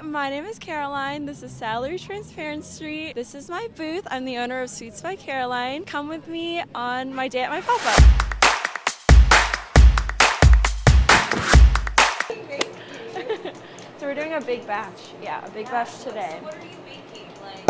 my name is Caroline. This is Salary Transparency. This is my booth. I'm the owner of Sweets by Caroline. Come with me on my day at my pop-up. So we're doing a big batch. Yeah, a big batch today. So what are you making?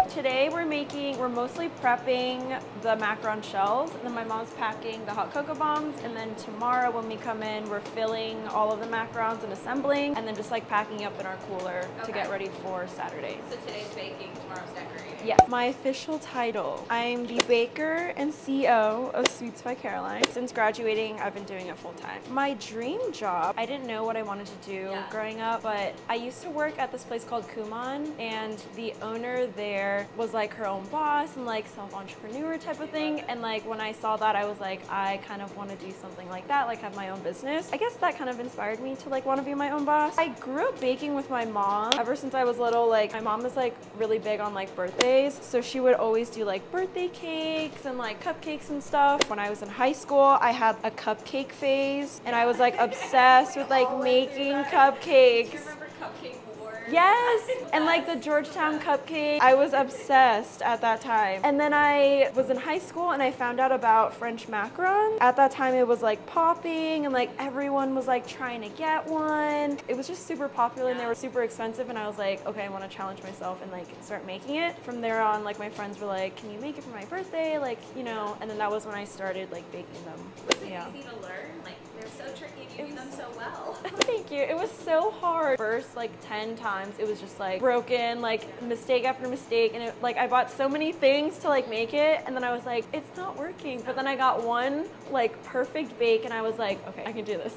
Today we're mostly prepping the macaron shells, and then my mom's packing the hot cocoa bombs, and then tomorrow when we come in, we're filling all of the macarons and assembling, and then just like packing up in our cooler to get ready for Saturday. So today's baking, tomorrow's decorating. Yes. My official title, I'm the baker and CEO of Sweets by Caroline. Since graduating, I've been doing it full time. My dream job, I didn't know what I wanted to do growing up, but I used to work at this place called Kumon, and the owner there was like her own boss and like self-entrepreneur type of thing. And like when I saw that, I was like, I kind of want to do something like that, like have my own business. I guess that kind of inspired me to like want to be my own boss. I grew up baking with my mom ever since I was little. Like my mom was like really big on like birthdays, so she would always do like birthday cakes and like cupcakes and stuff. When I was in high school, I had a cupcake phase, and I was like obsessed with like making cupcakes. Do you remember Cupcake Wars? Yes, and like the Georgetown cupcake. I was obsessed at that time. And then I was in high school and I found out about French macaron. At that time it was like popping and like everyone was like trying to get one. It was just super popular and they were super expensive, and I was like, okay, I want to challenge myself and like start making it. From there on, like my friends were like, can you make it for my birthday? Like, you know, and then that was when I started like baking them. Was it easy to learn? Like they're so tricky and you do them so well. Thank you. It was so hard. First like 10 times it was just like broken, like mistake after mistake, and it, like I bought so many things to like make it, and then I was like, it's not working. But then I got one like perfect bake and I was like, okay, I can do this.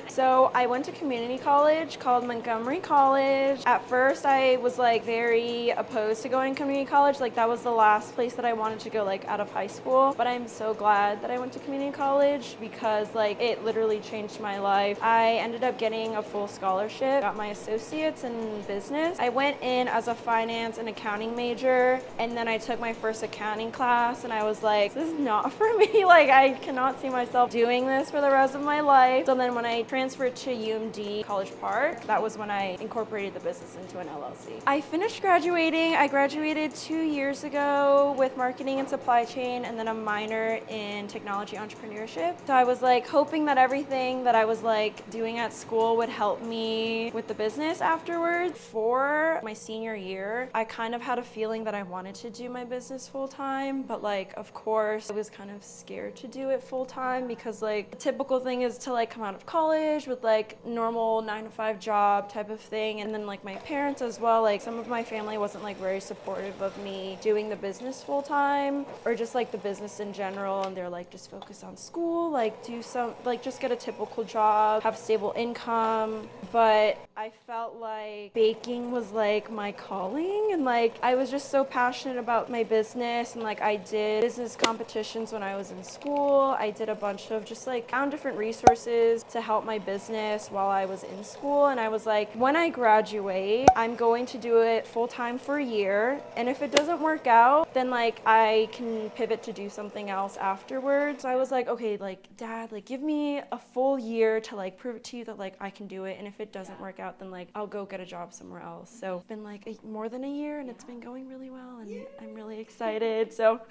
So I went to community college called Montgomery College. At first I was like very opposed to going to community college. Like that was the last place that I wanted to go like out of high school. But I'm so glad that I went to community college because like it literally changed my life. I ended up getting a full scholarship, got my associates in business. I went in as a finance and accounting major, and then I took my first accounting class and I was like, this is not for me. Like I cannot see myself doing this for the rest of my life. So then when I transferred to UMD College Park, that was when I incorporated the business into an LLC. I finished graduating. I graduated 2 years ago with marketing and supply chain, and then a minor in technology entrepreneurship. So I was like hoping that everything that I was like doing at school would help me with the business afterwards. For my senior year, I kind of had a feeling that I wanted to do my business full time, but like of course I was kind of scared to do it full time because like the typical thing is to like come out of college with like normal 9-to-5 job type of thing, and then like my parents as well, like some of my family wasn't like very supportive of me doing the business full time or just like the business in general, and they're like, just focus on school, like do some, like just get a typical job, have stable income. But I felt like baking was like my calling, and like I was just so passionate about my business, and like I did business competitions when I was in school. I did a bunch of just like found different resources to help my business while I was in school, and I was like, when I graduate, I'm going to do it full time for a year, and if it doesn't work out, then like I can pivot to do something else afterwards. So I was like, okay, like Dad, like give me a full year to like prove it to you that like I can do it, and if it doesn't work out, then like I'll go get a job somewhere else. So it's been like more than a year, and it's been going really well, and I'm really excited. So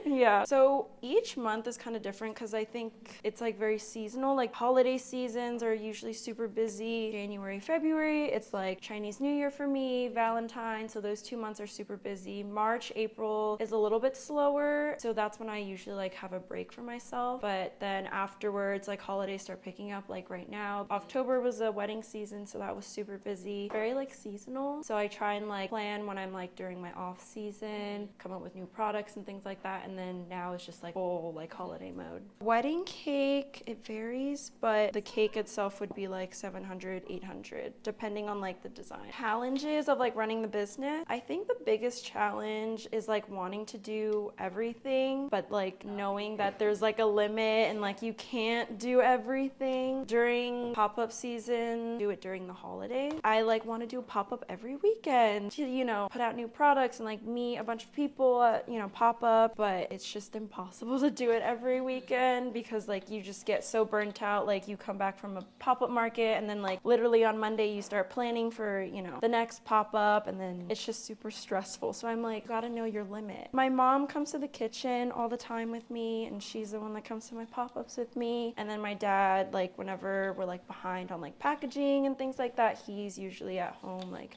yeah. So each month is kind of different because I think it's like very seasonal. Like holiday seasons are usually super busy. January, February, it's like Chinese New Year for me, Valentine's, so those 2 months are super busy. March, April is a little bit slower, so that's when I usually like have a break for myself. But then afterwards, like holidays start picking up. Like right now, October was a wedding season, so that was super busy. Very like seasonal, so I try and like plan when I'm like during my off season, come up with new products and things like that. And then now it's just like full like holiday mode. Wedding cake, it varies, but the cake itself would be like 700, 800, depending on like the design. Challenges of like running the business. I think the biggest challenge is like wanting to do everything, but like knowing that there's like a limit and like you can't do everything during pop-up season. Do it during the holidays. holiday. I like want to do a pop-up every weekend to, you know, put out new products and like meet a bunch of people at, you know, pop-up, but it's just impossible to do it every weekend because like you just get so burnt out. Like you come back from a pop-up market and then like literally on Monday you start planning for, you know, the next pop-up, and then it's just super stressful. So I'm like, gotta know your limit. My mom comes to the kitchen all the time with me, and she's the one that comes to my pop-ups with me. And then my dad, like whenever we're like behind on like packaging and things like that, he's usually at home like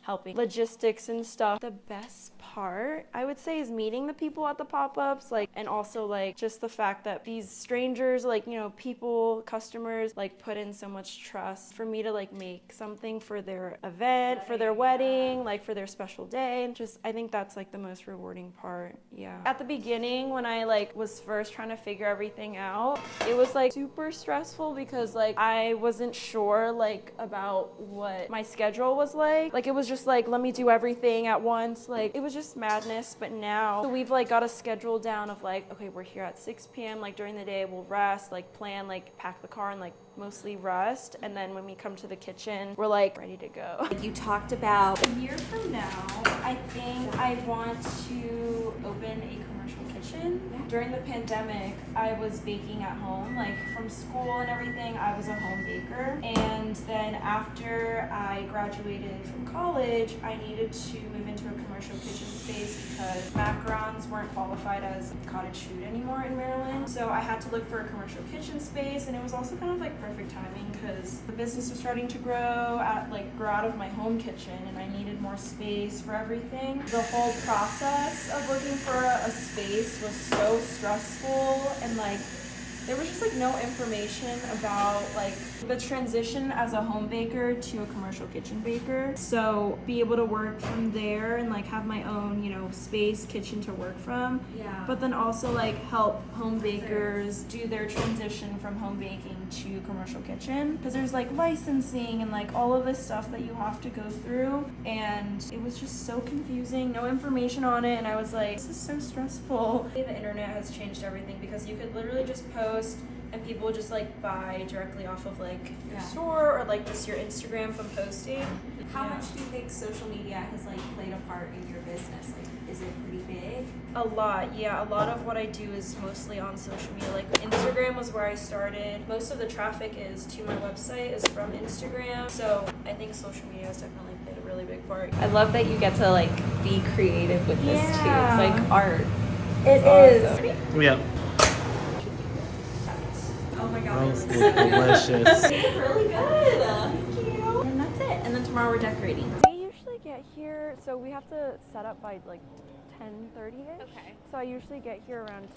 helping logistics and stuff. The best part, I would say, is meeting the people at the pop-ups, like, and also like just the fact that these strangers, like, you know, people, customers, like put in so much trust for me to like make something for their event, for their wedding, like for their special day. Just, I think that's like the most rewarding part. Yeah. At the beginning, when I like was first trying to figure everything out, it was like super stressful because like I wasn't sure like about what my schedule was like. Like it was just like, let me do everything at once. Like it was just madness. But now so we've like got a schedule down of like, okay, we're here at 6 p.m. Like during the day we'll rest, like plan, like pack the car and like mostly rest. And then when we come to the kitchen, we're like ready to go. Like you talked about A year from now, I think I want to open a commercial kitchen. During the pandemic, I was baking at home, like from school and everything, I was a home baker. And then after I graduated from college, I needed to move into a commercial kitchen space because macarons weren't qualified as cottage food anymore in Maryland. So I had to look for a commercial kitchen space, and it was also kind of like perfect timing because the business was starting to grow out of my home kitchen, and I needed more space for everything. The whole process of looking for a space was so stressful, and like there was just like no information about like the transition as a home baker to a commercial kitchen baker. So be able to work from there and like have my own, you know, space, kitchen to work from. Yeah. But then also like help home bakers do their transition from home baking to commercial kitchen. Because there's like licensing and like all of this stuff that you have to go through. And it was just so confusing, no information on it. And I was like, this is so stressful. The internet has changed everything because you could literally just post and people just like buy directly off of like your store or like just your Instagram from posting. How much do you think social media has like played a part in your business? Like, is it pretty big? A lot, yeah. A lot of what I do is mostly on social media. Like Instagram was where I started. Most of the traffic is to my website is from Instagram. So I think social media has definitely played a really big part. I love that you get to like be creative with this too. It's like art. It is. Yeah. Oh my god. Those look delicious. It's really good. Thank you. And that's it. And then tomorrow we're decorating. We usually get here, so we have to set up by like 10:30ish. Okay. So I usually get here around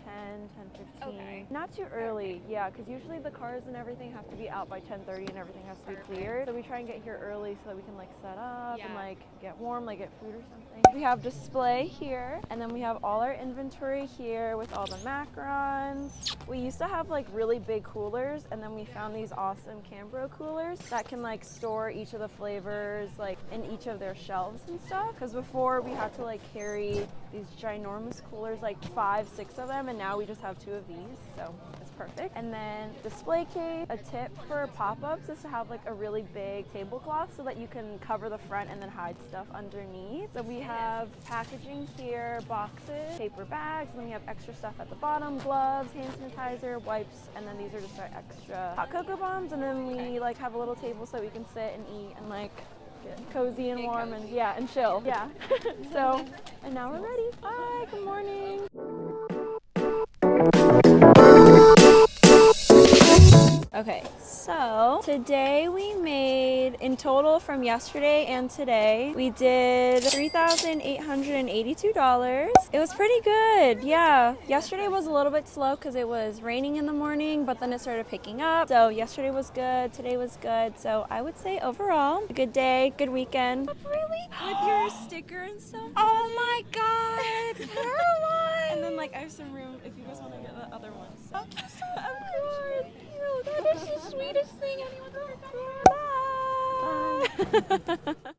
10:15. Okay. Not too early, yeah, because usually the cars and everything have to be out by 10:30 and everything has to be cleared. So we try and get here early so that we can like set up and like get warm, like get food or something. We have display here, and then we have all our inventory here with all the macarons. We used to have like really big coolers, and then we found these awesome Cambro coolers that can like store each of the flavors like in each of their shelves and stuff. Because before we had to like carry these ginormous coolers, like 5, 6 of them, and now we just have 2 of these, so it's perfect. And then display case. A tip for pop-ups is to have like a really big tablecloth so that you can cover the front and then hide stuff underneath. So we have packaging here, boxes, paper bags, and then we have extra stuff at the bottom, gloves, hand sanitizer, wipes, and then these are just our extra hot cocoa bombs. And then we like have a little table so we can sit and eat and like get cozy and warm and and chill. Yeah. So, and now we're ready. Hi, good morning. Okay, so today we made, in total from yesterday and today, we did $3,882. It was pretty good, yeah. Yesterday was a little bit slow because it was raining in the morning, but then it started picking up. So yesterday was good, today was good. So I would say overall, a good day, good weekend. Really? With your sticker and stuff? Oh my God, Caroline! And then like I have some room if you guys want to get the other ones. So. Thank you so much. Of course. That is the sweetest thing anyone's ever done. Bye. Bye.